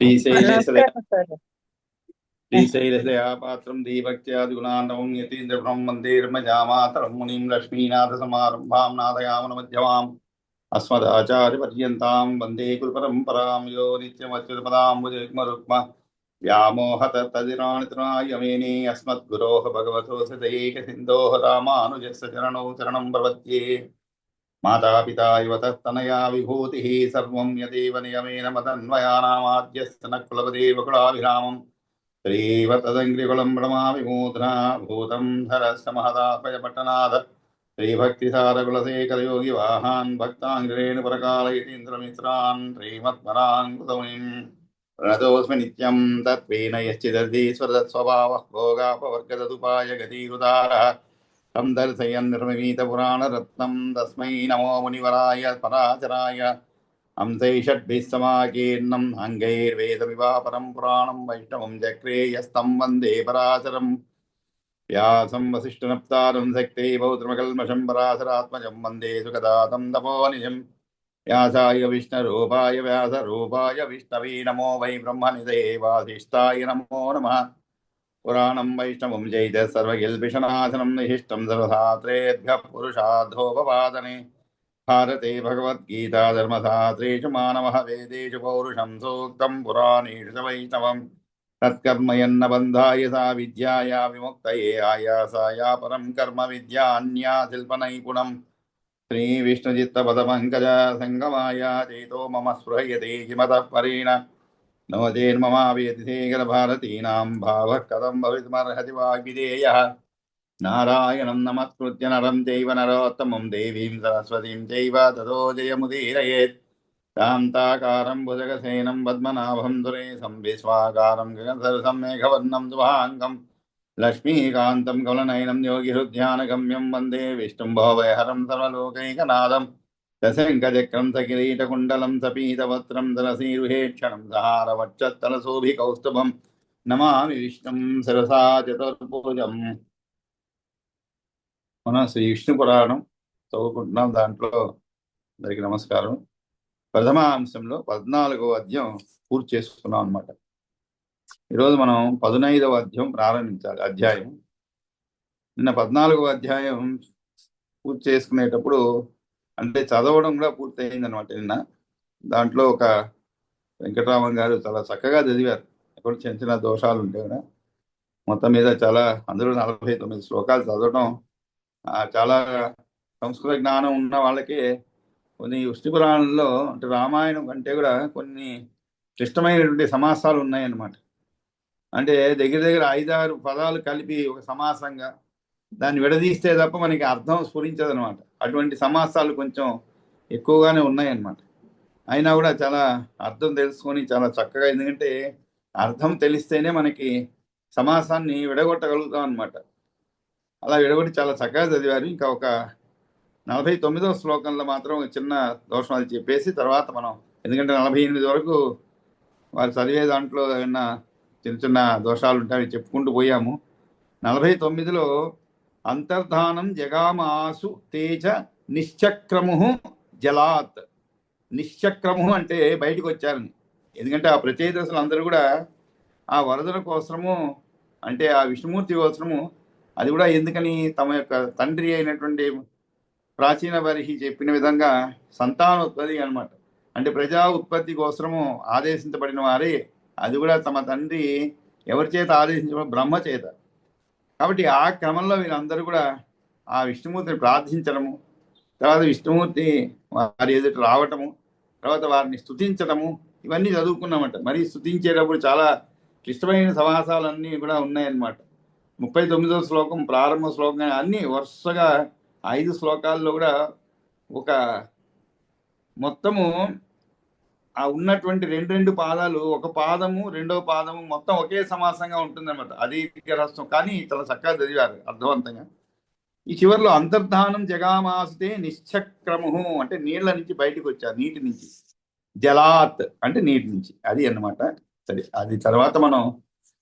నమస్కారం సార్. శ్రీశైలదయాపాత్రం దీభక్త్యాదిగుణాండవం యతీంద్రబ్రహ్మం వందేర్మజామాతరం మునిం లక్ష్మీనాథసమారంభాం నాదయామనమధ్యమాం అస్మదాచార్యపర్యంతాం వందే గురుపరంపరాం యో నిత్యమచ్యుతపదాంబుజయుగ్మరుక్మ వ్యామోహతత్తదిరాణితృణాయమేనే అస్మద్గురోః భగవతోऽస్య దయైకసిन्धोः రామానుజस्य చరణौ శరణం ప్రపద్యే. మాతాపితా యువతస్తనయా విభూతిः సర్వం యదేవ నియమేన మదన్వయానామాద్యస్య న కులపదేవకులాభిరామం శ్రీవతదంగ్రికులం బ్రహ్మావిమూర్ధనా భూతం ధరస్య మహదాపయపట్టనాథ శ్రీభక్తిసారకులశేఖరయోగి వాహాన్ భక్తాంగ్రేణు పరకాలయతీంద్రమిత్రాన్ శ్రీమత్పరాంకుతమునిం ప్రణతోస్మి నిత్యం తత్వేన యశ్చిదర్దీశ్వరస్వభావः భోగాపవర్గదదుపాయ గతిరుదారः తం దర్శయన్ నిర్మమీతపురాణరత్నం తస్మై నమో మునివరాయ పరాచరాయ హంసై షడ్భిः సమాకీర్ణం అంగైర్వేదమివాపరం పురాణం వైష్ణవం చక్రేయస్తం వందే పరాశరం వ్యాసం వసిష్ఠనప్తారం శక్తే పౌత్రమకల్మషం పరాశరాత్మజం వందే సుఖదాతం తపోనిజం వ్యాసాయ విష్ణురూపాయ వ్యాసరూపాయ విష్ణవే నమో వై బ్రహ్మనిధే వాసిష్ఠాయ నమో నమః. పురాణం వైష్ణవం చైత సర్వకిల్బిషనాశనం నిశిష్టం సర్వశాస్త్రేభ్యః పురుషార్థోపపాదనే. భారతే భగవద్గీతా ధర్మశాస్త్రేషు మానవః వేదేషు పౌరుషం సూక్తం పురాణేషు చ వైష్ణవం తత్కర్మయన్న బంధాయ సా విద్యాయా విముక్తయే ఆయాసాయ పరం కర్మ విద్యాన్యా శిల్పనైపుణం శ్రీ విష్ణుచిత్తపదపంకజ సంగమాయ చేతో మమ స్పృహయతే కిమతః పరేణ నో చేన్మమావేతిశేఖర భారతీనాం భావః కథం భవితుమర్హతి వాగ్విదేయః. నారాయణం నమస్కృత్య నరం చైవ నరోత్తమం దేవీం సరస్వతీం చైవ తతో జయముదీరయేత్. శాంతాకారం భుజగసేనం పద్మనాభం సురేశం విశ్వాకారం గగనసదృశం మేఘవర్ణం శుభాంగం లక్ష్మీకాంతం కమలనయనం యోగిహృద్ధ్యానగమ్యం వందే విష్ణుం భవభయహరం సర్వలోకైకనాథం దశంఖచక్రం సకిరీటకుండలం సపీతవస్త్రం ధరసీరుహేక్షణం సహారవక్షత్తలశోభికౌస్తుభం నమామి విష్ణుం శిరసా చతుర్భుజం. మనం శ్రీ విష్ణు పురాణం చదువుకుంటున్నాం. దాంట్లో అందరికి నమస్కారం. ప్రథమ అంశంలో 14వ అధ్యాయం పూర్తి చేసుకున్నాం అనమాట. ఈరోజు మనం 15వ అధ్యాయం ప్రారంభించాలి. నిన్న 14వ అధ్యాయం పూర్తి చేసుకునేటప్పుడు అంటే చదవడం కూడా పూర్తి అయిందనమాట. నిన్న దాంట్లో ఒక వెంకటరామన్ గారు చాలా చక్కగా చదివారు. ఎక్కడ చిన్న చిన్న దోషాలు ఉంటాయి కదా, మొత్తం మీద చాలా అందులో 49 శ్లోకాలు చదవడం చాలా సంస్కృత జ్ఞానం ఉన్న వాళ్ళకి కొన్ని విష్ణు పురాణంలో అంటే రామాయణం కంటే కూడా కొన్ని క్లిష్టమైనటువంటి సమాసాలు ఉన్నాయన్నమాట. అంటే దగ్గర దగ్గర 5-6 పదాలు కలిపి ఒక సమాసంగా దాన్ని విడదీస్తే తప్ప మనకి అర్థం స్ఫురించదు అనమాట. అటువంటి సమాసాలు కొంచెం ఎక్కువగానే ఉన్నాయన్నమాట. అయినా కూడా చాలా అర్థం తెలుసుకొని చాలా చక్కగా, ఎందుకంటే అర్థం తెలిస్తేనే మనకి సమాసాన్ని విడగొట్టగలుగుతాం అనమాట. అలా విడగొట్టి చాలా చక్కగా చదివారు. ఇంకా ఒక 49వ శ్లోకంలో మాత్రం ఒక చిన్న దోషం అది చెప్పేసి తర్వాత మనం, ఎందుకంటే 48 వరకు వారు చదివే దాంట్లో ఏమన్నా చిన్న చిన్న దోషాలు ఉంటాయి చెప్పుకుంటూ పోయాము. 49లో అంతర్ధానం జగామాసు తేజ నిశ్చక్రము జలాత్. నిశ్చక్రము అంటే బయటకు వచ్చారని, ఎందుకంటే ఆ ప్రచేతసులు అందరూ కూడా ఆ వరదల కోసము, అంటే ఆ విష్ణుమూర్తి కోసము, అది కూడా ఎందుకని తమ యొక్క తండ్రి అయినటువంటి ప్రాచీన బర్హి చెప్పిన విధంగా సంతానోత్పత్తి అనమాట. అంటే ప్రజా ఉత్పత్తి కోసము ఆదేశించబడిన వారే, అది కూడా తమ తండ్రి ఎవరి చేత ఆదేశించబడి బ్రహ్మ చేత. కాబట్టి ఆ క్రమంలో వీళ్ళందరూ కూడా ఆ విష్ణుమూర్తిని ప్రార్థించడము, తర్వాత విష్ణుమూర్తి వారి ఎదుట రావటము, తర్వాత వారిని స్తుతించడము, ఇవన్నీ చదువుకున్నామంట. మరి స్తుతించేటప్పుడు చాలా క్లిష్టమైన సమాసాలన్నీ కూడా ఉన్నాయన్నమాట. 39వ శ్లోకం ప్రారంభ శ్లోకం అన్నీ వరుసగా 5 శ్లోకాల్లో కూడా ఒక మొత్తము ఆ ఉన్నటువంటి 2 పాదాలు, ఒక పాదము రెండవ పాదము మొత్తం ఒకే సమాసంగా ఉంటుందన్నమాట. అది రహస్యం, కానీ చాలా చక్కగా చదివారు అర్థవంతంగా. ఈ చివరిలో అంతర్ధానం జగామాస్తే నిశ్చక్రము అంటే నీళ్ల నుంచి బయటకు వచ్చారు, నీటి నుంచి. జలాత్ అంటే నీటి నుంచి, అది అన్నమాట. సరే, అది తర్వాత మనం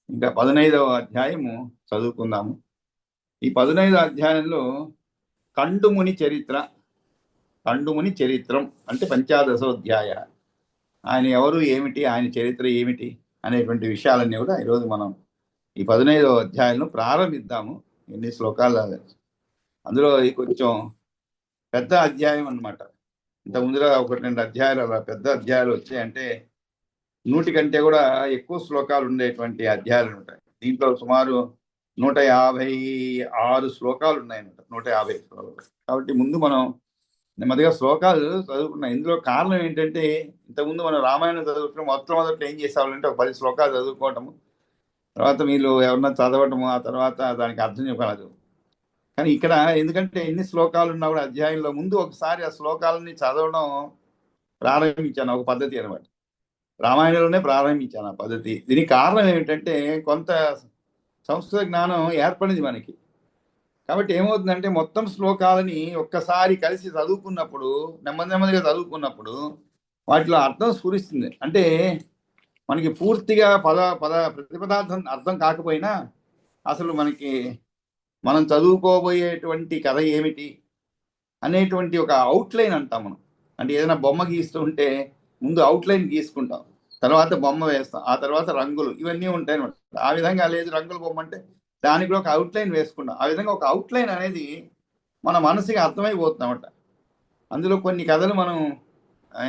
ఇంకా 15వ అధ్యాయము చదువుకుందాము. ఈ 15వ అధ్యాయంలో కండుముని చరిత్రం అంటే 15దశోధ్యాయ. ఆయన ఎవరు, ఏమిటి, ఆయన చరిత్ర ఏమిటి అనేటువంటి విషయాలన్నీ కూడా ఈరోజు మనం ఈ 15వ అధ్యాయంలో ప్రారంభిద్దాము. ఎన్ని శ్లోకాలు, అందులో కొంచెం పెద్ద అధ్యాయం అన్నమాట. ఇంత ముందుగా 1-2 అధ్యాయాలు అలా పెద్ద అధ్యాయాలు వచ్చాయంటే 100 కంటే కూడా ఎక్కువ శ్లోకాలు ఉండేటువంటి అధ్యాయాలు ఉంటాయి. దీంట్లో సుమారు 156 శ్లోకాలు ఉన్నాయన్నమాట. 150 శ్లోకాలు. కాబట్టి ముందు మనం నెమ్మదిగా శ్లోకాలు చదువుకున్నాం. ఇందులో కారణం ఏంటంటే, ఇంతకుముందు మనం రామాయణం చదువుకున్న మొట్టమొదటి ఏం చేసేవాళ్ళంటే ఒక 10 శ్లోకాలు చదువుకోవటము, తర్వాత మీరు ఎవరన్నా చదవటము, ఆ తర్వాత దానికి అర్థం చెప్పాలి. కానీ ఇక్కడ ఎందుకంటే ఎన్ని శ్లోకాలు ఉన్నా కూడా అధ్యాయంలో ముందు ఒకసారి ఆ శ్లోకాలని చదవడం ప్రారంభించాను. ఒక పద్ధతి అనమాట. రామాయణంలోనే ప్రారంభించాను ఆ పద్ధతి. దీనికి కారణం ఏమిటంటే, కొంత సంస్కృత జ్ఞానం ఏర్పడింది మనకి. కాబట్టి ఏమవుతుందంటే, మొత్తం శ్లోకాలని ఒక్కసారి కలిసి చదువుకున్నప్పుడు, నెమ్మదిగా చదువుకున్నప్పుడు వాటిలో అర్థం స్ఫురిస్తుంది. అంటే మనకి పూర్తిగా ప్రతిపదార్థం అర్థం కాకపోయినా అసలు మనం చదువుకోబోయేటువంటి కథ ఏమిటి అనేటువంటి ఒక అవుట్లైన్ అంటాం మనం. అంటే ఏదైనా బొమ్మ గీస్తూ ఉంటే ముందు అవుట్లైన్ గీసుకుంటాం, తర్వాత బొమ్మ వేస్తాం, ఆ తర్వాత రంగులు, ఇవన్నీ ఉంటాయి అనమాట. ఆ విధంగా లేదు, రంగుల బొమ్మ అంటే దానికి కూడా ఒక అవుట్లైన్ వేసుకుంటాం. ఆ విధంగా ఒక అవుట్లైన్ అనేది మన మనసుకి అర్థమైపోతుందన్నమాట. అందులో కొన్ని కథలు మనం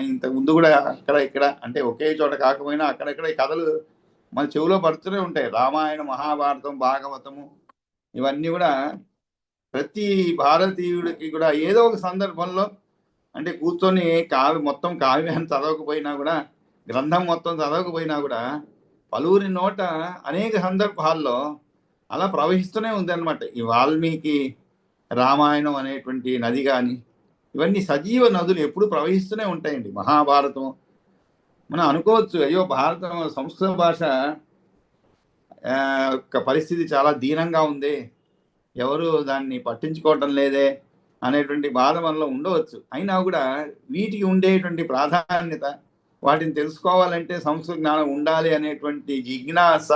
ఇంత ముందు కూడా అక్కడ ఇక్కడ అంటే ఒకే చోట కాకపోయినా అక్కడక్కడ ఈ కథలు మన చెవిలో పడుతూనే ఉంటాయి. రామాయణ, మహాభారతం, భాగవతము, ఇవన్నీ కూడా ప్రతి భారతీయుడికి కూడా ఏదో ఒక సందర్భంలో, అంటే కూర్చొని మొత్తం కావ్యాన్ని చదవకపోయినా కూడా, గ్రంథం మొత్తం చదవకపోయినా కూడా పలువురి నోట అనేక సందర్భాల్లో అలా ప్రవహిస్తూనే ఉంది అనమాట. ఈ వాల్మీకి రామాయణం అనేటువంటి నది కానీ, ఇవన్నీ సజీవ నదులు ఎప్పుడు ప్రవహిస్తూనే ఉంటాయండి. మహాభారతం మనం అనుకోవచ్చు, అయ్యో భారతం సంస్కృత భాష యొక్క పరిస్థితి చాలా దీనంగా ఉంది, ఎవరు దాన్ని పట్టించుకోవటం లేదే అనేటువంటి బాధ మనలో ఉండవచ్చు. అయినా కూడా వీటికి ఉండేటువంటి ప్రాధాన్యత, వాటిని తెలుసుకోవాలంటే సంస్కృత జ్ఞానం ఉండాలి అనేటువంటి జిజ్ఞాస,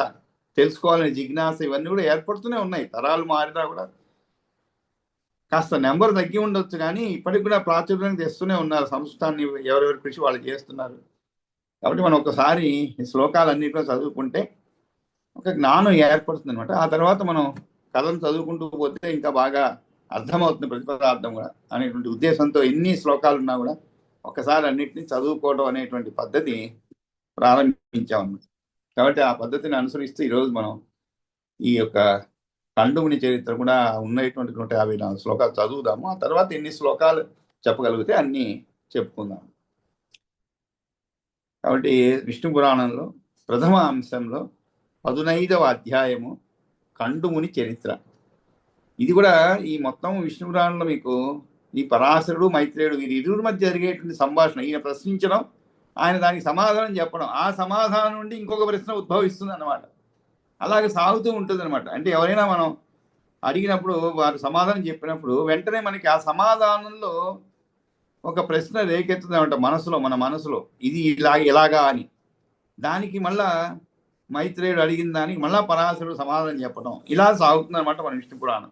తెలుసుకోవాలనే జిజ్ఞాస, ఇవన్నీ కూడా ఏర్పడుతూనే ఉన్నాయి. తరాలు మారినా కూడా కాస్త నెంబర్ తగ్గి ఉండొచ్చు, కానీ ఇప్పటికి కూడా ప్రాచుర్యం తెస్తూనే ఉన్నారు. సంస్కృతాన్ని ఎవరెవరి కృషి వాళ్ళు చేస్తున్నారు. కాబట్టి మనం ఒకసారి ఈ శ్లోకాలన్నింటిలో చదువుకుంటే ఒక జ్ఞానం ఏర్పడుతుంది అనమాట. ఆ తర్వాత మనం కథను చదువుకుంటూ పోతే ఇంకా బాగా అర్థమవుతుంది ప్రతిపదార్థం కూడా అనేటువంటి ఉద్దేశంతో ఎన్ని శ్లోకాలు ఉన్నా కూడా ఒకసారి అన్నింటినీ చదువుకోవడం అనేటువంటి పద్ధతి ప్రారంభించామన్నమాట. కాబట్టి ఆ పద్ధతిని అనుసరిస్తూ ఈరోజు మనం ఈ యొక్క కండుముని చరిత్ర కూడా ఉన్నటువంటి 154 శ్లోకాలు చదువుదాము. ఆ తర్వాత ఎన్ని శ్లోకాలు చెప్పగలిగితే అన్ని చెప్పుకుందాం. కాబట్టి విష్ణు పురాణంలో ప్రథమ అంశంలో 15వ అధ్యాయము కండుముని చరిత్ర. ఇది కూడా ఈ మొత్తం విష్ణు పురాణంలో మీకు ఈ పరాశరుడు, మైత్రేయుడు, వీరి ఇరువురి మధ్య జరిగేటువంటి సంభాషణ, ఈయన ప్రశ్నించడం, ఆయన దానికి సమాధానం చెప్పడం, ఆ సమాధానం నుండి ఇంకొక ప్రశ్న ఉద్భవిస్తుంది అన్నమాట. అలాగే సాగుతూ ఉంటుంది అనమాట. అంటే ఎవరైనా మనం అడిగినప్పుడు, వారు సమాధానం చెప్పినప్పుడు వెంటనే మనకి ఆ సమాధానంలో ఒక ప్రశ్న రేకెత్తుందన్నమాట మనసులో, మన మనసులో, ఇది ఇలాగా అని. దానికి మళ్ళా మైత్రేయుడు అడిగిన దానికి మళ్ళా పరాశరుడు సమాధానం చెప్పడం, ఇలా సాగుతుంది అనమాట మన విష్ణు పురాణం.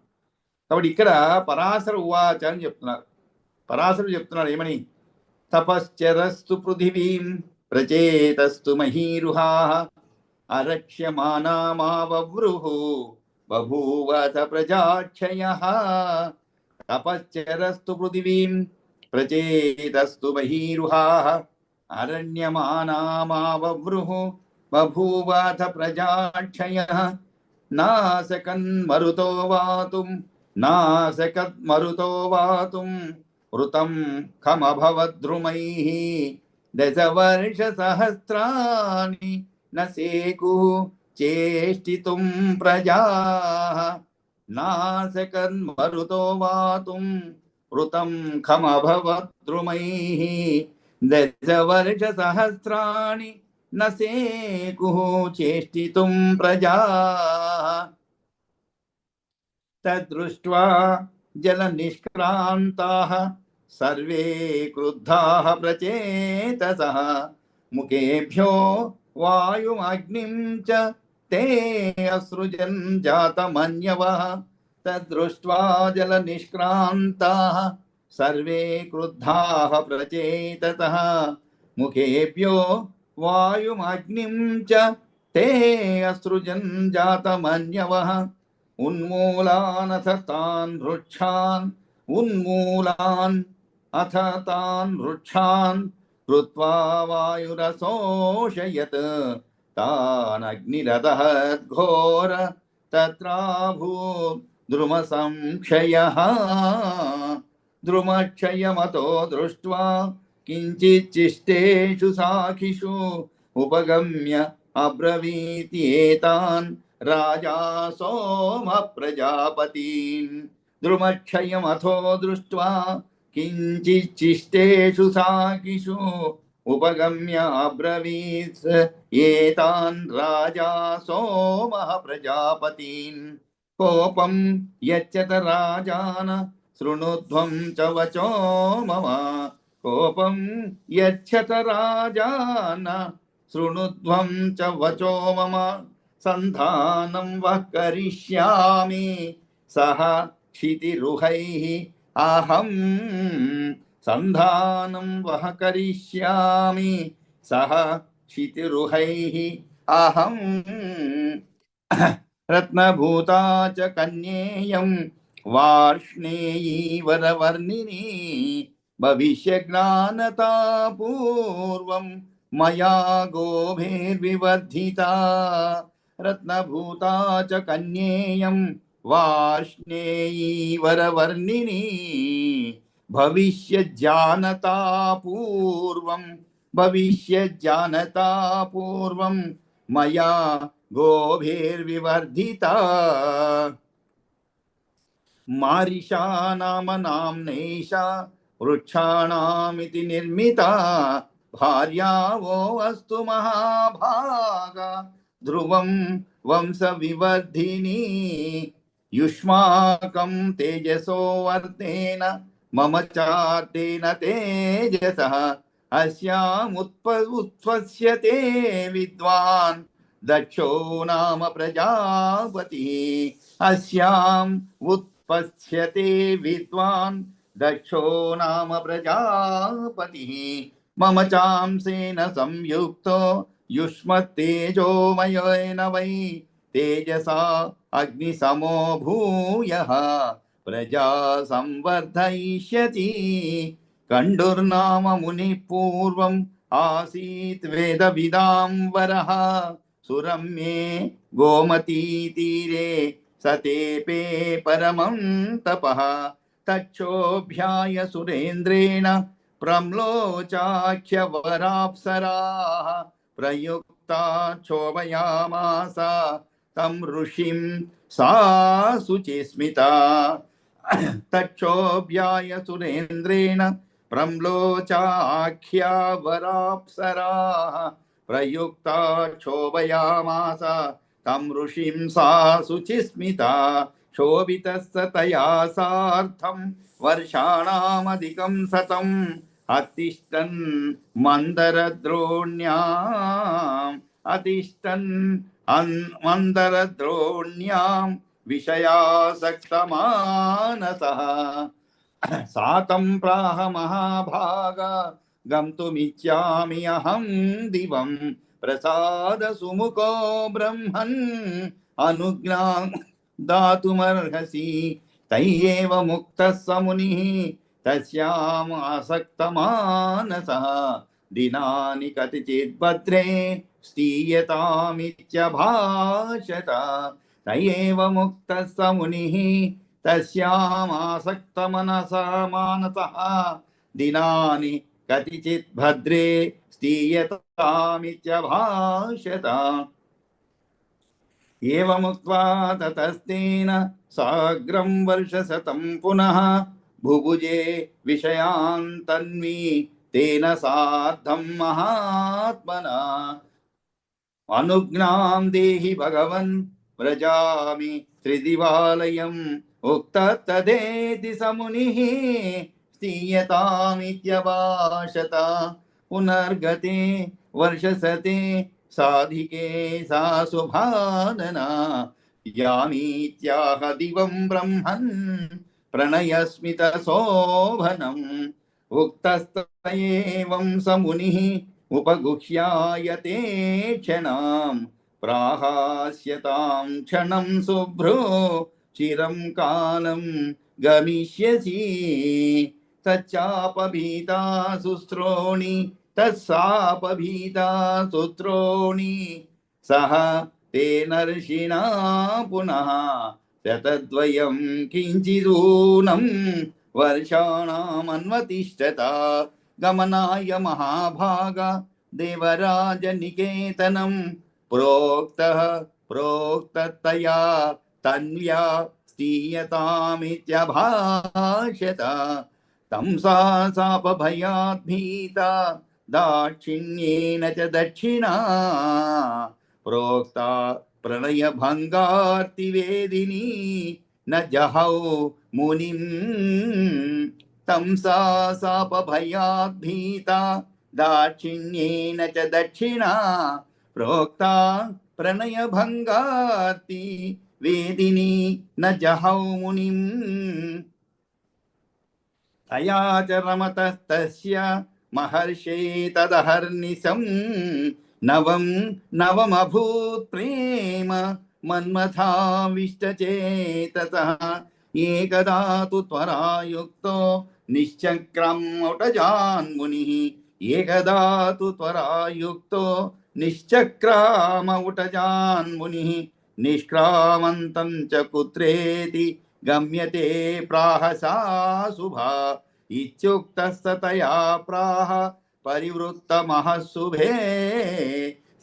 కాబట్టి ఇక్కడ పరాశర ఉవాచ అని చెప్తున్నారు. పరాశరుడు చెప్తున్నాడు ఏమని? తపశ్చరస్తు పృథివీం ప్రచేతస్తు మహీరుహా అరక్ష్యమానామావవృః బభూవత ప్రజాక్షయః. తపశ్చరస్తు పృథివీం ప్రచేతస్తు మహీరుహా అరణ్యమానామావవృః బభూవత ప్రజాక్షయః. నాశకన్మరుతో వాతుం వృతం ఖమభవద్రుమైః దశవర్షసహస్రాణి న సేకుః చేష్టితుం ప్రజాః. నాశకన్మరుతో వాతుం వృతం ఖమభవద్రుమైః దశవర్షసహస్రాణి న సేకుః చేష్టితుం ప్రజాః. తద్దృష్ట్వా జలనిష్క్రాంతాః సర్వే క్రుద్ధాః ప్రచేతసః ముఖేభ్యో వాయుమగ్నిం చ తే అసృజన్ జాతమన్యవః. తద్దృష్ట్వా జలనిష్క్రాంతాః సర్వే క్రుద్ధాః ప్రచేతసః मुखेभ्यो वायुमग्निं च ते असृजन् जातमन्यवः उन्मूलानथ तान् वृक्षान् उन्मूलान् अथ तान् वृक्षान् कृत्वा वायुरसोषयत् तान् अग्निरदः घोर तत्राभूत् द्रुमसंक्षयः द्रुमक्षयमतो दृष्ट्वा किञ्चिच्चिष्टेषु साखिषु उपगम्य अब्रवीति एतान् राजा सोमः प्रजापतीन् द्रुमक्षयमथो दृष्ट्वा किञ्चिच्चिष्टेषु साखिषु उपगम्य अब्रवीत् एतान् राजा सोमः प्रजापतीन् कोपं यच्चत राजान शृणुध्वं च वचो मम कोपं यच्छत राजान शृणुध्वं च वचो मम सन्धानं वः करिष्यामि सह क्षितिरुहैः अहं सन्धानं वः करिष्यामि सह क्षितिरुहैः अहं रत्नभूता च कन्येयं वार्ष्णेयी वरवर्णिनी भविष्यज्ञानता पूर्वं मया गोभिर्विवर्धिता रत्नभूता च कन्येयं वार्ष्णेयी वरवर्णिनी भविष्यज्ञानता पूर्वं मया गोभिर्विवर्धिता मारिषा नाम नाम्नैषा वृक्षाणामिति निर्मिता भार्या वो अस्तु महाभागा ध्रुवं वंशविवर्धिनी युष्माकं तेजसो वर्तेन मम चार्तेन तेजसः अस्यामुत्पत्स्यते विद्वान् दक्षो नाम प्रजापतिः अस्याम् उत्पत्स्यते विद्वान् दक्षो नाम प्रजापतिः मम चांसेन संयुक्तो युष्मत्तेजोमयेन वै तेजसा अग्निसमो भूयः प्रजा संवर्धयिष्यति कण्डुर्नाम मुनिः पूर्वम् आसीत् वेदविदां वरः सुरम्ये गोमती तीरे सतेपे परमं तपः तच्छोभ्याय सुरेन्द्रेण प्रम्लोचाख्यवराप्सराः प्रयुक्ता क्षोभयामास तं ऋषिं सा शुचिस्मिता तच्छोभ्याय सुरेन्द्रेण प्रम्लोचाख्यवराप्सराः प्रयुक्ता क्षोभयामास तं ऋषिं सा शुचिस्मिता शोभितस्य तया सार्धं वर्षाणामधिकं शतम् अतिष्ठन् मन्दरद्रोण्यां विषयासक्तमानसः सातं प्राह महाभागा गन्तुमिच्छामि अहं दिवं प्रसाद सुमुखो ब्रह्मन् अनुज्ञां दातुमर्हसि तय्येव मुक्तः स मुनिः तस्याम् आसक्तमानसः दिनानि कतिचित् भद्रे स्थीयतामित्यभाषत तय्येव मुक्तः स मुनिः तस्याम् आसक्तमनसः दिनानि कतिचित् भद्रे स्थीयतामित्यभाषत एवमुक्त्वा ततस्तेन साग्रं वर्षशतं पुनः भुभुजे विषयान् तन्वी तेन सार्धं महात्मना अनुज्ञां देहि भगवन् व्रजामि त्रिदिवालयम् उक्तस्तदेति स मुनिः स्थीयतामित्यभाषत पुनर्गते वर्षशते साधिके सा सुभानना यामीत्याह दिवं ब्रह्मन् प्रणयस्मितशोभनम् उक्तस्त एवं स मुनिः उपगुह्यायते क्षणां प्राहास्यतां क्षणं शुभ्रो चिरं कालं गमिष्यसि तच्चापभीता सुस्रोणि तत्सापभीता सुस्रोणि सह तेनर्षिणा पुनः शतद्वयं किञ्चिदूनं वर्षाणामन्वतिष्ठता गमनाय महाभाग देवराजनिकेतनं प्रोक्ततया तन्व्या स्थीयतामित्यभाषत तं सा सापभयात् भीता दाक्षिण्येन च दक्षिणा प्रोक्ता प्रणयभङ्गार्तिवेदिनी न जहौ मुनिं तं सा सापभयात् भीता दाक्षिण्येन च दक्षिणा प्रोक्ता प्रणयभङ्गार्ति वेदिनी न जहौ मुनिं तया च रमतस्तस्य महर्षे तदहर्निशं नवमभूत् प्रेम मन्मथाविष्टचेतसः एकदा तु त्वरायुक्तो निश्चक्रमौटजान्मुनिः एकदा तु त्वरायुक्तो निश्चक्रामौटजान्मुनिः निष्क्रामन्तं च कुत्रेति गम्यते प्राह सा शुभा इत्युक्तस्ततया प्राह परिवृत्तमः शुभे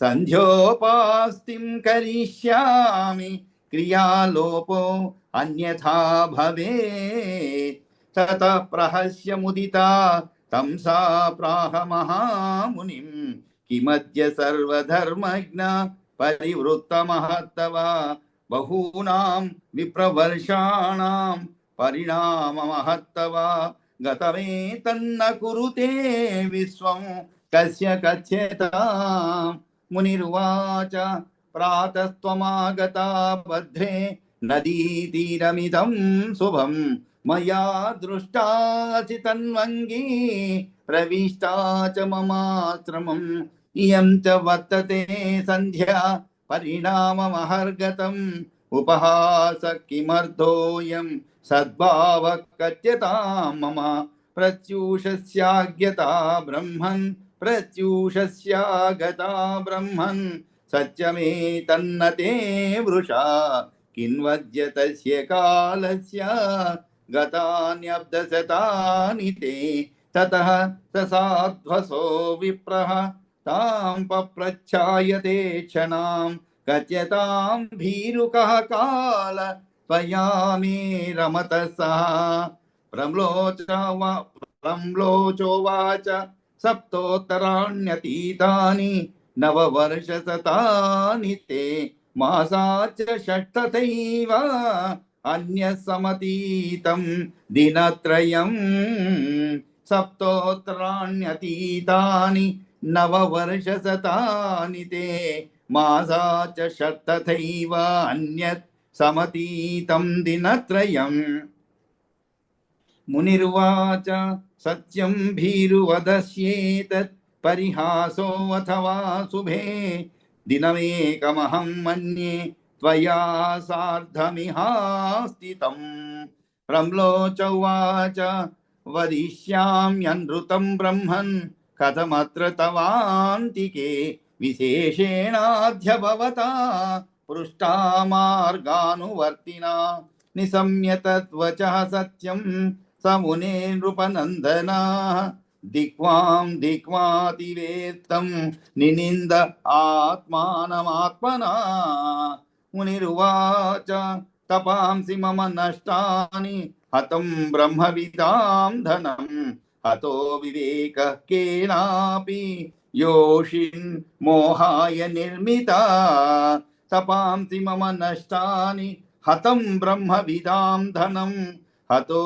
सन्ध्योपास्तिं करिष्यामि क्रियालोपो अन्यथा भवे ततः प्रहस्य मुदिता तं सा प्राह महामुनिं किमद्य सर्वधर्मज्ञ परिवृत्तमहत्तव बहूनां विप्रवर्षाणां परिणाममहत्तव गतमेतन्न कुरुते विश्वं कस्य कथ्यताम् मुनिरुवाच प्रातस्त्वमागता भद्रे नदीतीरमिदं शुभं मया दृष्टासि तन्वङ्गी प्रविष्टा च ममाश्रमम् इयं च वर्तते सन्ध्या परिणाममहर्गतम् उपहास किमर्थोऽयं सद्भावः कथ्यतां मम प्रत्यूषस्याज्ञता ब्रह्मन् प्रत्यूषस्यागता ब्रह्मन् सत्यमेतन्न ते वृषा किन्वद्य तस्य कालस्य गतान्यब्दशतानि ते ततः स साध्वसो विप्रः तां पप्रच्छायते क्षणां कथ्यतां भीरुकः काल त्वया मे रमतः सः प्रम्लोचोवाच सप्तोत्तराण्यतीतानि नववर्षशतानि ते मासाच्च षट्तथैव अन्यसमतीतं दिनत्रयं सप्तोत्तराण्यतीतानि नववर्षशतानि ते मासाच्च षट्तथैव अन्यत् समतीतं दिनत्रयम् मुनिर्वाच सत्यं भीरुवदस्येतत् परिहासो अथवा शुभे दिनमेकमहं मन्ये त्वया सार्धमिहास्थितं प्रम्लोच उवाच वदिष्याम्यनृतं ब्रह्मन् कथमत्र तवान्तिके विशेषेणाद्य भवता पृष्टा मार्गानुवर्तिना निशम्य तद्वचः सत्यं स मुने नृपनन्दना दिक्वातिवेत्तं निनिन्द आत्मानमात्मना मुनिरुवाच तपांसि मम नष्टानि हतं ब्रह्मविदां धनं हतो विवेकः केनापि योषिन् मोहाय निर्मिता तपांसि मम नष्टानि हतं ब्रह्मविदां धनं हतो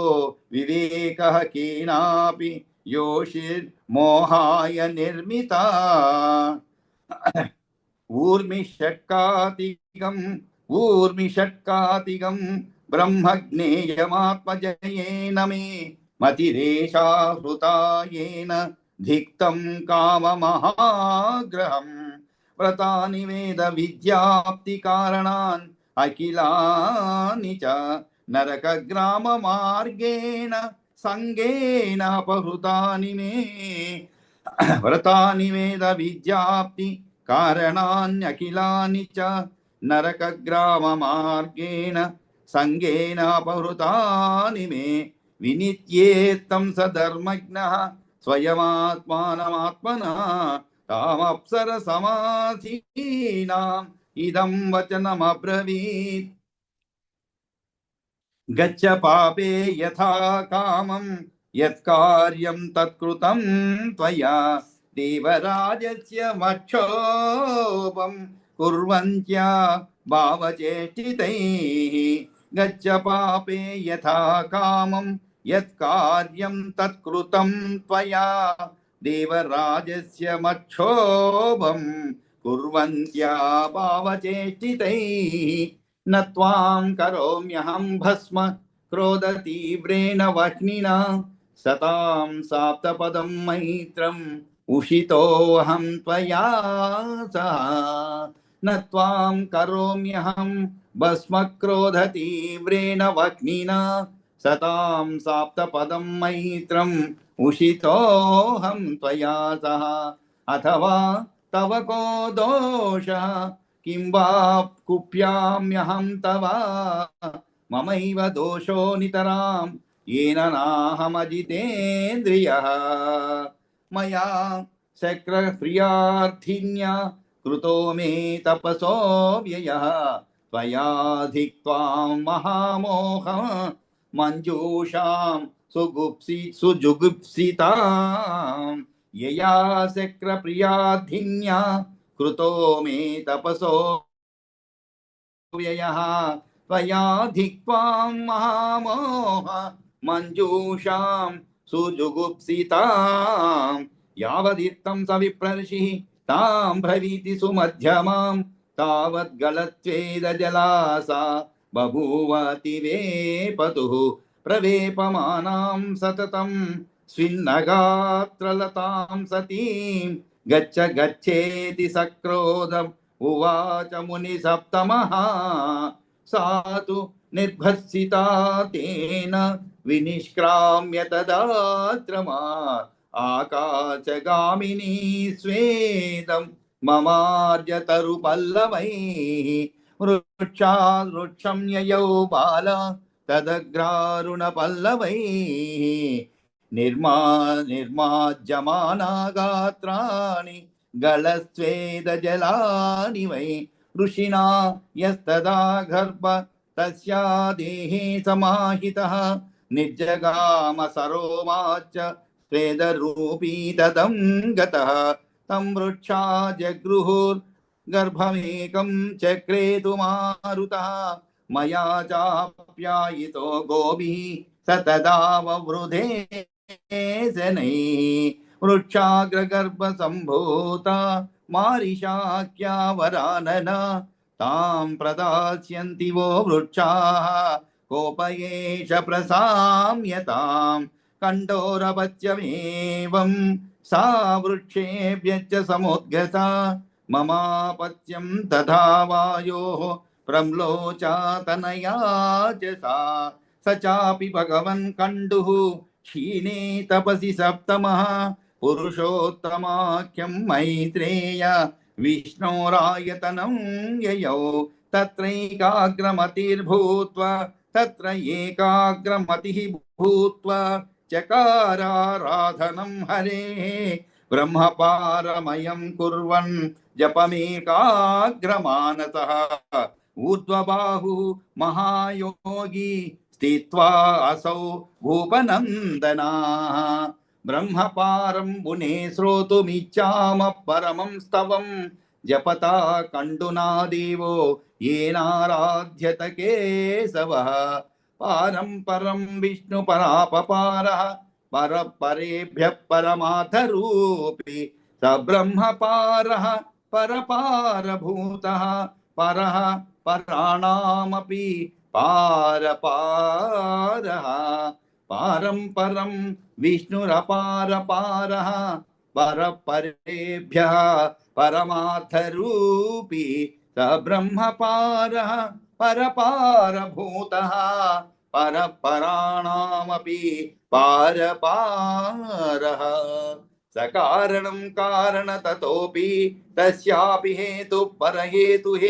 विवेकः केनापि योषिर्मोहाय निर्मिता ऊर्मिषट्कातिकं ब्रह्मज्ञेयमात्मजयेन मे మతిరేషా హృతా येन ధిక్తం కామమహాగ్రహం వ్రతాని వేద విద్యాప్తి కారణాన్ అఖిలాని చ నరకగ్రామ మార్గేణ సంగేన అపహృతాని మే వ్రతాని వేద విద్యాప్తి కారణాన్యఖిలాని చ నరకగ్రామ మార్గేణ సంగేన అపహృతాని మే వినిత్యేత్తం సధర్మజ్ఞః స్వయమాత్మానమాత్మనా తామప్సర సమాధీనాం ఇదం వచనమబ్రవీత్. గచ్చ పాపే యథా కామం యత్కార్యం తత్కృతం త్వయా దేవరాజస్య మక్షోభం కుర్వంత్యా భావచేష్టితైః. గచ్చ పాపే యథా కామం యత్కార్యం తత్కృతం త్వయా దేవరాజస్య మక్షోభం కుర్వంత్యా భావచేష్టితైః. न त्वां करोम्यहं भस्म क्रोध तीव्रेण वह्निना सतां साप्तपदं मैत्रम् उषितोऽहं त्वया सह. न त्वां करोम्यहं भस्म क्रोध तीव्रेण वह्निना सतां साप्तपदं मैत्रम् उषितोऽहं त्वया सह. अथवा तव को दोषः किं वा कुप्याम्यहं तव ममैव दोषो नितरां येन नाहमजितेन्द्रियः. मया शक्रप्रियार्थिन्या कृतो मे तपसो व्ययः त्वयाधिक्त्वां महामोहः मञ्जूषां सुजुगुप्सितां यया शक्रप्रियार्थिन्या कृतो मे तपसो व्ययः त्वयाधिक्त्वां महामोह मञ्जूषां सुजुगुप्सितां यावदित्थं सविप्रर्षिः तां ब्रवीति सुमध्यमां तावद्गलत्वेदजलासा बभूवति वेपतुः प्रवेपमानां सततं स्विन्नगात्रलतां सतीं गच्छ गच्छेति सक्रोधम् उवाच मुनिसप्तमः. सा तु निर्भर्सिता तेन विनिष्क्राम्य तदाश्रमात् आकाशगामिनी स्वेदं ममार्जतरुपल्लवैः. वृक्षात् वृक्षं ययौ बाला तदग्रारुणपल्लवैः निर्माज्यमाना गात्राणि गलस्वेदजलानि वै. ऋषिणा यस्तदा गर्भ तस्या देहे समाहितः निर्जगाम सरोमाच स्वेदरूपी तदं गतः. तं वृक्षा जगृहुर्गर्भमेकं चक्रेतु मारुतः मया चाप्यायितो गोभिः स तदा ववृधे शनैः. वृक्षाग्रगर्भसम्भूता मारिषाख्या वरानना तां प्रदास्यन्ति वो वृक्षाः कोपयेष प्रसाम्यतां. कण्ठोरपत्यमेवं सा वृक्षेभ्यश्च समुद्गता ममापत्यं तथा वायोः प्रम्लोचा तनया च सा. स चापि भगवन् कण्डुः क्षीणे तपसि सप्तमः पुरुषोत्तमाख्यं मैत्रेय विष्णोरायतनं ययौ. तत्रैकाग्रमतिर्भूत्वा तत्र एकाग्रमतिः भूत्वा चकाराराधनं हरेः ब्रह्मपारमयं कुर्वन् जपमेकाग्रमानसः. ऊर्ध्वबाहुः महायोगी स्थित्वा असौ भूपनन्दनाः. ब्रह्मपारं मुने श्रोतुमिच्छामः परमं स्तवं जपता कण्डुना देवो येनाराध्यत केशवः. पारं परं विष्णुपरापपारः परपरेभ्यः परमार्थरूपी स ब्रह्मपारः परपारभूतः परः पराणामपि पारपारः. पारं परं विष्णुरपारपारः परपरेभ्यः परमार्थरूपी स ब्रह्मपारः परपारभूतः परपराणामपि पारपारः सकारणं कारणततोऽपि तस्यापि हेतुः परहेतुः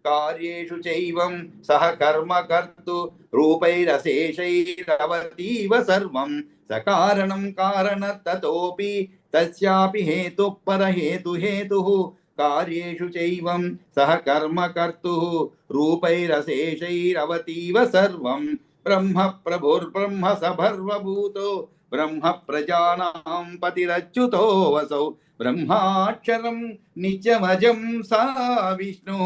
कार्येषु चैवं सह कर्म कर्तु रूपैरशेषैरवतीव सर्वं सकारणं कारणततोऽपि तस्यापि हेतुः परहेतुः कार्येषु चैवं सह कर्म कर्तुः रूपैरशेषैरवतीव सर्वं ब्रह्म प्रभुर्ब्रह्म सभर्वभूतो ब्रह्म प्रजानां पतिरच्युतो वसौ ब्रह्माक्षरं नित्यमजं सा विष्णु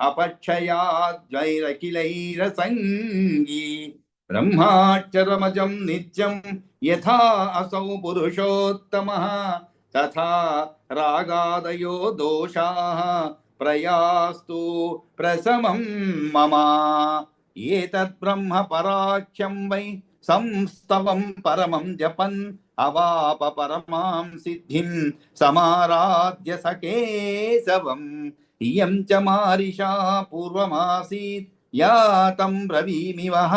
अपक्षयाद्वैरखिलैरसङ्गी ब्रह्माक्षरमजं नित्यं यथा असौ पुरुषोत्तमः तथा रागादयो दोषाः प्रयास्तु प्रशमं मम एतत् ब्रह्म पराख्यं वै संस्तवं परमं जपन् अवाप परमां सिद्धिं समाराध्य स केशवम् इयं च मारिषा पूर्वमासीत् या तं ब्रवीमि वः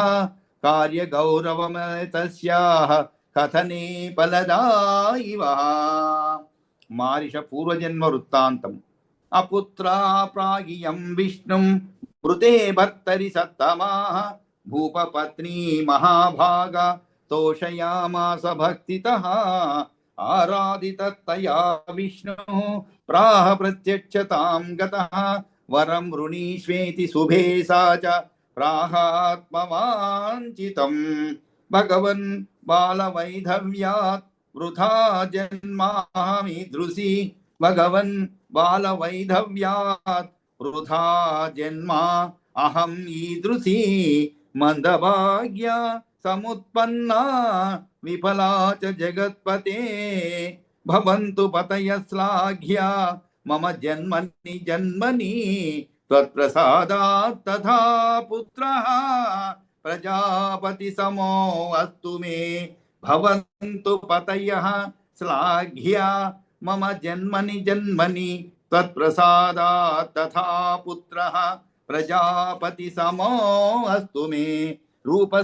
कार्यगौरवमेतस्याः कथने फलदायिवः मारिष पूर्वजन्म वृत्तान्तम् अपुत्रा प्रागियं विष्णुं मृते भर्तरि सत्तमाः भूपपत्नी महाभागा तोषयामास भक्तितः आराधिततया विष्णुः प्राह प्रत्यक्षतां गतः वरं वृणीष्वेति शुभे सा च प्राहात्मवाञ्छितं भगवन् बालवैधव्यात् वृथा जन्मामीदृशी भगवन् बालवैधव्यात् वृथा जन्मा अहम् ईदृशी मंदभाग्या समुत्पन्ना विफला च जगत्पते भवन्तु पतयः श्लाघ्या मम जन्मनि जन्मनि त्वत्प्रसादात् तथा पुत्रः प्रजापति समो अस्तु मे भवन्तु पतयः श्लाघ्या मम जन्मनि जन्मनि त्वत्प्रसादात् तथा पुत्रः प्रजापति समो अस्तु मे रूप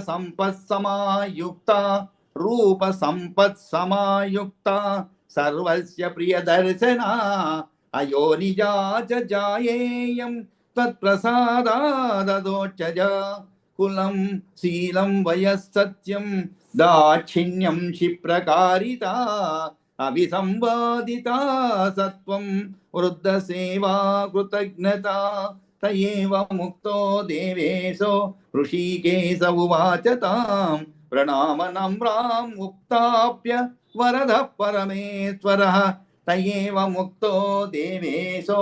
संपत् समायुक्ता सर्वस्य प्रियदर्शना अयोनिजा च जायेयं तत्प्रसादाददोक्षज कुलं शीलं वयस्सत्यं दाक्षिण्यं क्षिप्रकारिता अभिसंवादिता सत्वं वृद्धसेवा कृतज्ञता तयेव मुक्तो देवेशो ऋषिकेश उवाच तां प्रणामनम्रां मुक्ताप्य वरदः परमेश्वरः तयेव मुक्तो देवेशो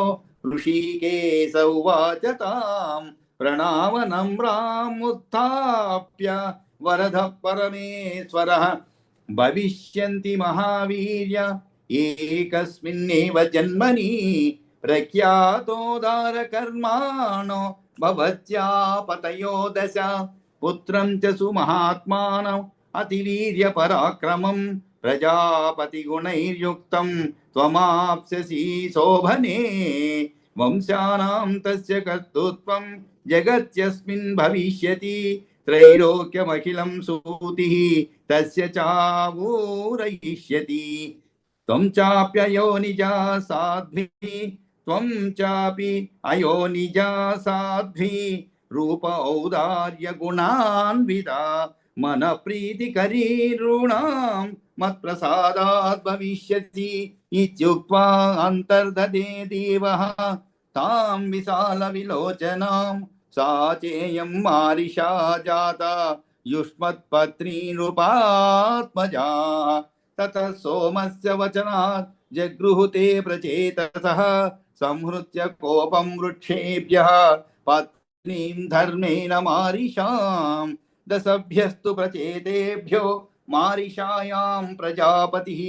ऋषिकेश उवाच तां प्रणामनम्रां मुक्ताप्य वरदः परमेश्वरः भविष्यन्ति महावीर्य एकस्मिन्नेव जन्मनि प्रख्यातोदारकर्माणो भवत्यापतयो दश पुत्रं च सुमहात्मानम् अतिवीर्यपराक्रमं प्रजापतिगुणैर्युक्तं त्वमाप्स्यसि शोभने वंशानां तस्य कर्तृत्वं जगत्यस्मिन् भविष्यति त्रैलोक्यमखिलं सूतिः तस्य चावूरयिष्यति त्वं चाप्ययोनिजा साध्वी त्वं चापि अयोनिजा साध्वी रूप औदार्य गुणान्विता मन प्रीतिकरी ऋणां मत्प्रसादात् भविष्यति इत्युक्त्वा अन्तर्दधे देवः तां विशालविलोचनां सा चेयं मारिषा जाता युष्मत्पत्नी नृपात्मजा ततः सोमस्य वचनात् जगृहुते प्रचेतसः संहृत्य कोपं वृक्षेभ्यः पत्नीं धर्मेण मारिषां दशभ्यस्तु प्रचेतेभ्यो मारिषायां प्रजापतिः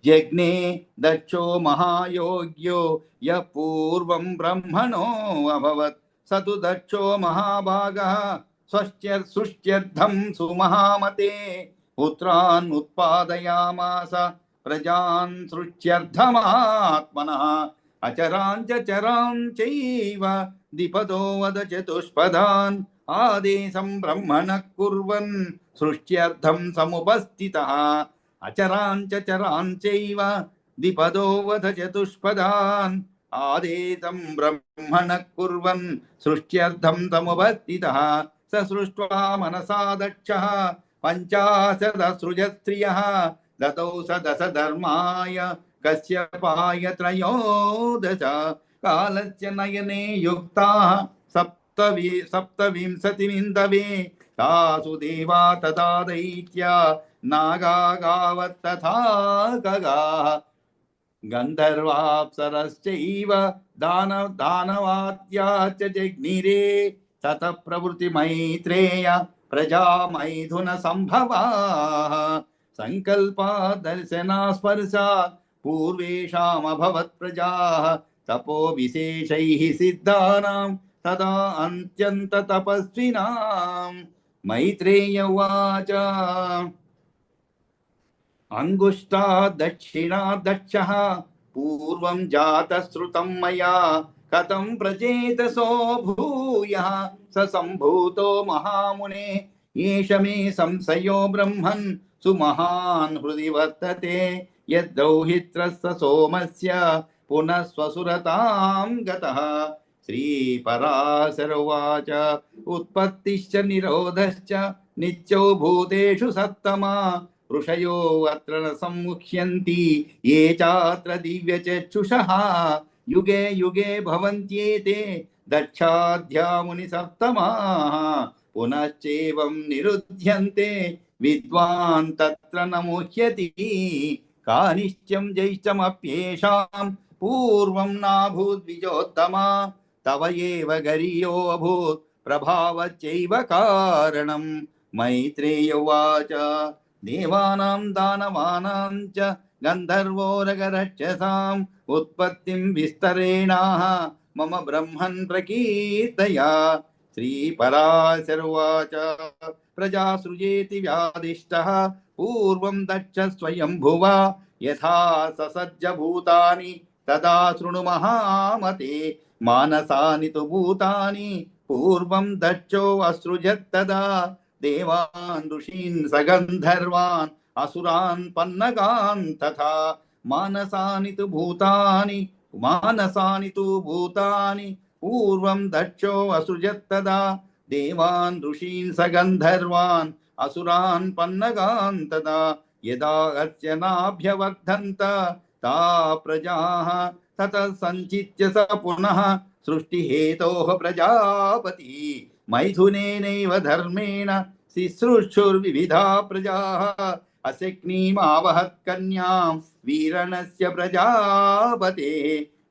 यज्ञे दक्षो महायोग्यो यः पूर्वं ब्रह्मणो अभवत् स तु दक्षो महाभागः सृष्ट्यर्थं सुमहामते पुत्रान् उत्पादयामास प्रजान् सृष्ट्यर्थमात्मनः अचरां च चरां चैव द्विपदो वद चतुष्पदान् आदेशं ब्रह्मणः कुर्वन् सृष्ट्यर्थं समुपस्थितः अचरां च चरां चैव द्विपदो वद चतुष्पदान् आदेशं ब्रह्मणः कुर्वन् सृष्ट्यर्थं समुपस्थितः स सृष्ट्वा मनसा दक्षः पञ्चाशदसृजस्त्रियः दतौ स दश धर्माय कश्यपाय त्रयोदश कालस्य नयने युक्ताः सप्तविंशतिमिन्दवे तासु देवा तथा दैत्या नागा गावत्तथा खगाः गन्धर्वाप्सरश्चैव दानवाद्या च जज्ञिरे ततः प्रवृत्ति मैत्रेय प्रजा मैथुन संभवाः संकल्पा दर्शना स्पर्शात् पूर्वेषामभवत् प्रजाः तपो विशेषैः सिद्धानां तदा अन्त्यन्त तपस्विनां मैत्रेय उवाच अंगुष्ठा दक्षिणा दक्षः पूर्वं जातश्रुतं मया कथं प्रचेतसो भूयः स सम्भूतो महामुने एष मे संशयो ब्रह्मन् सुमहान् हृदि वर्तते यद्रौहित्रस्य सोमस्य पुनः स्वसुरतां गतः श्रीपराशर उवाच उत्पत्तिश्च निरोधश्च नित्यो भूतेषु सत्तमा ऋषयो अत्र न सम्मुह्यन्ति ये चात्र दिव्यचक्षुषः युगे युगे भवन्त्येते दक्षाध्या मुनिसप्तमाः पुनश्चैवं निरुध्यन्ते विद्वान् तत्र न मुह्यति कानिश्चं ज्यैष्ठमप्येषां पूर्वं नाभूद्विजोत्तमा तव एव गरीयो अभूत् प्रभावच्चैव कारणं मैत्रेय उवाच देवानां दानवानां च गन्धर्वोरगरक्षसाम् उत्पत्तिं विस्तरेणाः मम ब्रह्मन् प्रकीर्तया श्रीपराशर उवाच प्रजासृजेति व्यादिष्टः पूर्वं दक्ष स्वयंभुवा यथा ससज्ज भूतानि तदा शृणु महामते मानसानि तु भूतानि पूर्वं दक्षो असृजत् तदा देवान् ऋषीन् सगन्धर्वान् असुरान् पन्नगान् तथा मानसानि तु भूतानि पूर्वं दक्षो असृजत् तदा देवान् ऋषीन् सगन्धर्वान् असुरान् पन्नगान् तदा यदा अस्य नाभ्यवर्धन्त ता प्रजाः ततः सञ्चित्य स पुनः सृष्टिहेतोः प्रजापति मैथुनेनैव धर्मेण शुश्रूषुर्विविधा प्रजाः असिक्नीमावहत् कन्यां वीरणस्य प्रजापतेः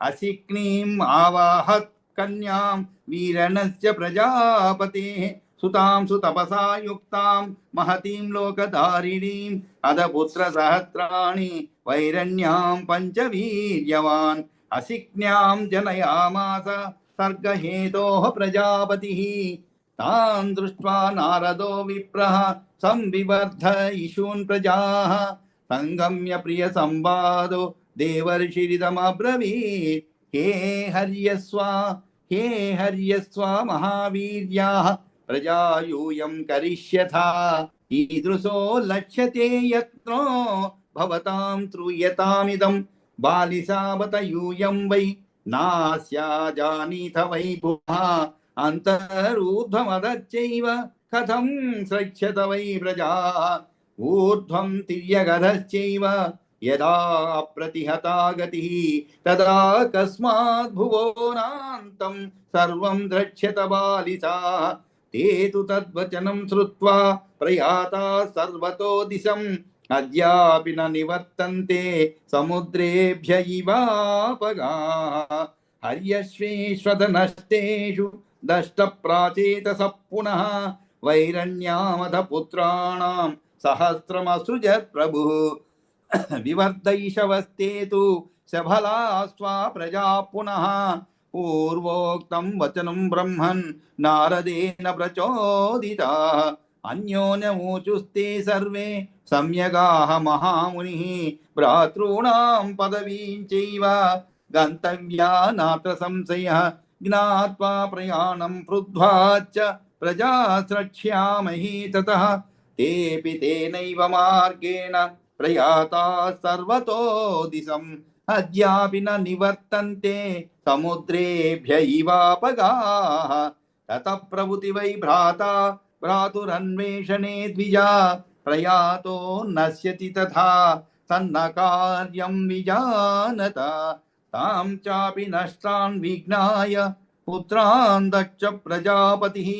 असिक्नीम् आवाहत् कन्यां वीरणस्य प्रजापतेः सुतां सुतपसा युक्तां महतीं लोकधारिणीं अदपुत्रसहस्राणि वैरण्यां पञ्चवीर्यवान् असिक्न्यां जनयामास सर्गहेतोः प्रजापतिः तान् दृष्ट्वा नारदो विप्रः संविवर्ध इषून् प्रजाः संगम्य प्रिय संवादो देवर्षिरिदमब्रवीत् हे हर्यस्व महावीर्याः प्रजा यूयं करिष्यथा ईदृशो लक्ष्यते यत्नो भवतां श्रूयतामिदं बालिशावत यूयं वै नास्या जानीथ वै भुवः अन्तरूर्ध्वमदच्चैव कथं स्रक्ष्यत वै प्रजाः ऊर्ध्वं तिर्यगधश्चैव यदा अप्रतिहता गतिः तदा कस्मात् भुवोनान्तं सर्वं द्रक्ष्यत बालिशाः ते तु तद्वचनं श्रुत्वा प्रयाता सर्वतो दिशम् अद्यापि न निवर्तन्ते समुद्रेभ्य इवापगाः हर्यश्वेष्वदनष्टेषु दष्टप्राचेतसः पुनः वैरण्यामथ पुत्राणां सहस्रमसृजत् प्रभुः विवर्धैषवस्ते तु सबला स्वा प्रजा पुनः పూర్వోక్తం వచనం బ్రహ్మన్ నారదేన ప్రచోదితా అన్యోన్యమూచుస్తే సర్వే సమ్యగాః మహామునిః భ్రాతॄణాం పదవీం చైవ గంతవ్యా నాత్ర సంశయః జ్ఞాత్వా ప్రయాణం కృత్వా చ ప్రజా స్రక్ష్యామహి తతః తేపి తేనైవ మార్గేణ ప్రయాతాः సర్వతో దిశం అద్యాపి న నివర్తంతే సముద్రేభ్య ఇవాపగాః తతః ప్రభృతి వై భ్రాతా భ్రాతురన్వేషణే ద్విజా ప్రయాతో నశ్యతి తథా తన్న కార్యం విజానత తాం చాపి నష్టాన్ విఘ్నాయ పుత్రాన్ దక్ష ప్రజాపతిః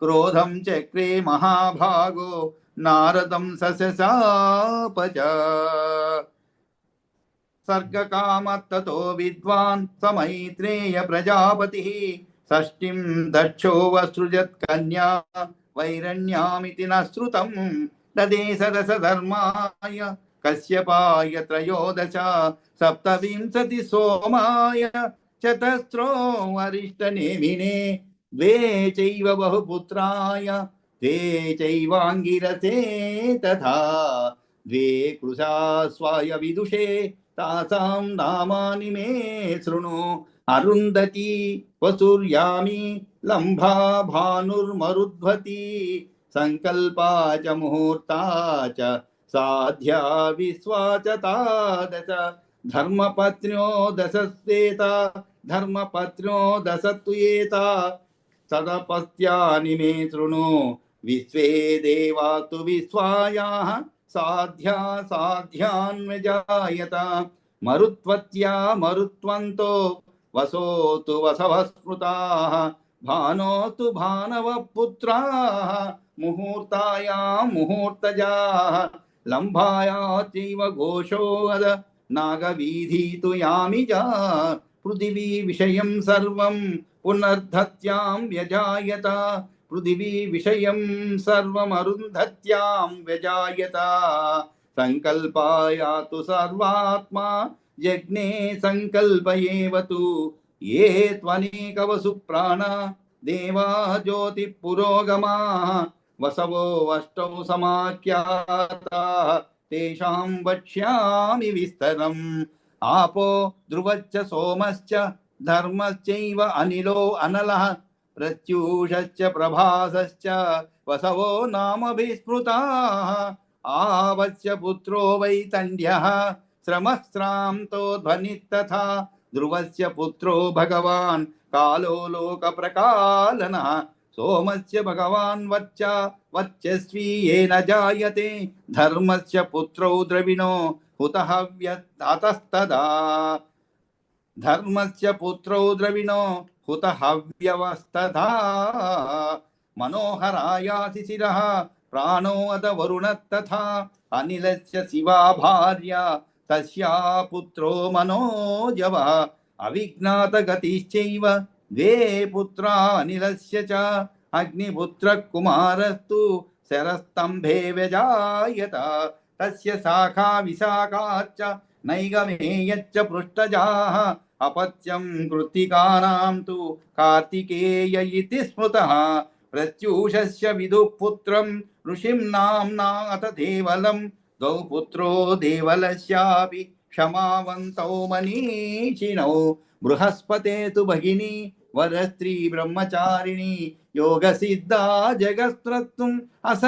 క్రోధం చక్రే మహాభాగో నారదం సశశాప చ సర్గకామత్తతో విద్వాన్ సమైత్రేయ ప్రజాపతిః షష్ఠిం దక్షో వసృజత్ కన్యా వైరణ్యామితి న శ్రుతం తదేశ దశ ధర్మాయ కశ్యపాయ త్రయోదశ సప్తవింశతి సోమాయ చతస్రో వరిష్టనేమినే ద్వే చైవ బహుపుత్రాయ ద్వే చైవాంగిరసే తథా ద్వే కృశాస్వాయ విదుషే తాసాం నామాని మే శృణు అరుంధతి వసూర్యామి లంభా భానుర్మరుద్వతి సంకల్పా చ ముహూర్తా చ సాధ్యా విశ్వా చ తాదశ ధర్మపత్న్యో దశస్వేత ధర్మపత్న్యో దశత్వేత సదపత్యాని మే శృణు విశ్వే దేవాస్తు విశ్వాయాః సాధ్యా సాధ్యాన్వజాయత మరుత్వత్యా మరుత్వంతో వసోతు వసవస్మృతాః భానోతు భానవ పుత్రాః ముహూర్తాయా ముహూర్తజాః లంభాయా చైవ ఘోషోవద నాగవీధీతు యామిజా పృథివీ విషయం సర్వం పునర్ధత్యాం వ్యజాయత పృథివీ విషయం సర్వమరుంధత్యాం వ్యజాయత సంకల్పాయాతు సర్వాత్మా యజ్ఞే సంకల్పయేవతు ఏ త్వనేకవసు ప్రాణ దేవా జ్యోతి పురోగమా వసవో అష్టౌ సమాఖ్యాతాః తేషాం వక్ష్యామి విస్తరం ఆపో ధ్రువశ్చ సోమశ్చ ధర్మశ్చైవ అనిలో అనలః ప్రత్యూషశ్చ ప్రభాసశ్చ వసవో నామభిస్మృతాః ఆవశ్య పుత్రో వైతండ్యః శ్రమస్రాంతో ధ్వనిస్తథా ధ్రువస్య పుత్రో భగవాన్ కాలో లోక ప్రకాలనః సోమస్య భగవాన్ వర్చస్వీ ఏన జాయతే ధర్మస్య పుత్రౌ ద్రవిణో హుతః వ్యతస్తదా ధర్మస్య పుత్రౌ ద్రవిణో హుతః వ్యవస్తదా మనోహరాయాసి శిరః ప్రాణో అద వరుణస్తథా అనిలస్య శివా భార్య తస్యా పుత్రో మనోజవః అవిజ్ఞాత గతిశ్చైవ ద్వే పుత్రా అనిలస్య చ అగ్నిపుత్ర కుమారస్తు శరస్తంభే వ్యజాయత తస్య శాఖా విశాఖాశ్చ నైగమేయశ్చ పృష్టజాః అపత్యం కృత్తికానాం తు కార్తికేయ ఇతి స్మృతః ప్రత్యూషస్య విదుః పుత్రం ఋషిం నామ్నా అత దేవలం ద్వౌ పుత్రో దేవలస్యాపి క్షమావంతౌ మనీషిణౌ బృహస్పతే తు భగిని వరస్త్రీ బ్రహ్మచారిణి యోగ సిద్ధా జగత్రత్తుం అస